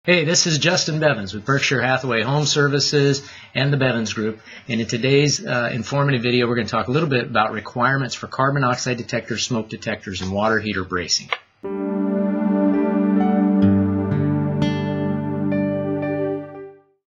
Hey, this is Justin Bevins with Berkshire Hathaway Home Services and the Bevins Group. And in today's informative video, we're going to talk a little bit about requirements for carbon monoxide detectors, smoke detectors, and water heater bracing.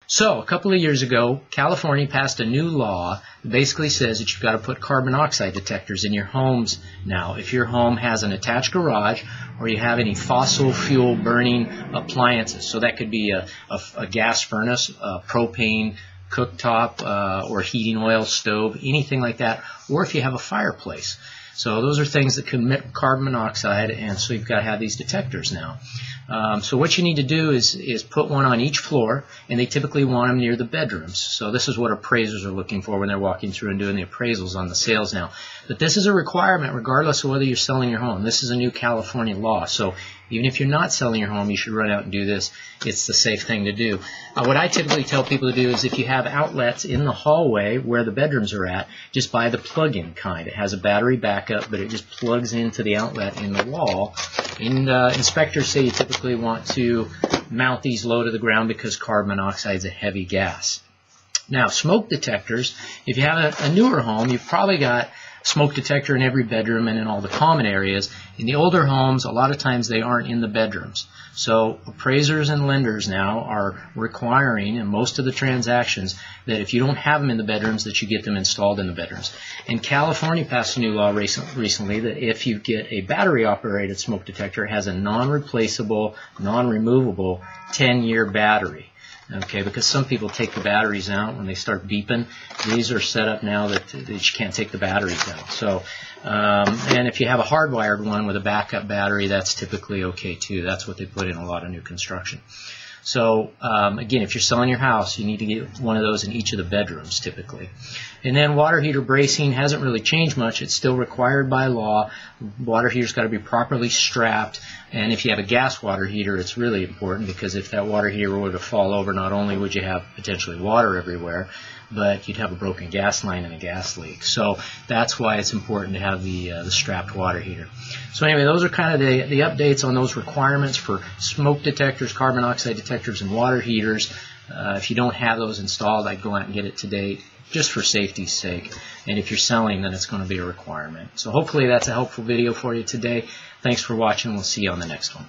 So, a couple of years ago, California passed a new law that basically says that you've got to put carbon monoxide detectors in your homes now. If your home has an attached garage or you have any fossil fuel burning appliances, so that could be a gas furnace, a propane cooktop, or heating oil stove, anything like that, or if you have a fireplace. So those are things that commit carbon monoxide, and so you've got to have these detectors now. So what you need to do is put one on each floor, and they typically want them near the bedrooms. So this is what appraisers are looking for when they're walking through and doing the appraisals on the sales now. But this is a requirement regardless of whether you're selling your home. This is a new California law. So even if you're not selling your home, you should run out and do this. It's the safe thing to do. What I typically tell people to do is if you have outlets in the hallway where the bedrooms are at, just buy the plug-in kind. It has a battery backup, but it just plugs into the outlet in the wall. And inspectors say you typically want to mount these low to the ground because carbon monoxide is a heavy gas. Now, smoke detectors, if you have a newer home, you've probably got smoke detector in every bedroom and in all the common areas. In the older homes, a lot of times they aren't in the bedrooms. So appraisers and lenders now are requiring in most of the transactions that if you don't have them in the bedrooms, that you get them installed in the bedrooms. And California passed a new law recently that if you get a battery-operated smoke detector, it has a non-replaceable, non-removable 10-year battery. Okay, because some people take the batteries out when they start beeping. These are set up now that you can't take the batteries out. So, and if you have a hardwired one with a backup battery, that's typically okay too. That's what they put in a lot of new construction. So, again, if you're selling your house, you need to get one of those in each of the bedrooms typically. And then water heater bracing hasn't really changed much. It's still required by law. Water heater's got to be properly strapped. And if you have a gas water heater, it's really important because if that water heater were to fall over, not only would you have potentially water everywhere, but you'd have a broken gas line and a gas leak. So that's why it's important to have the strapped water heater. So anyway, those are kind of the updates on those requirements for smoke detectors, carbon monoxide detectors, and water heaters. If you don't have those installed, I'd go out and get it today just for safety's sake. And if you're selling, then it's going to be a requirement. So hopefully that's a helpful video for you today. Thanks for watching. We'll see you on the next one.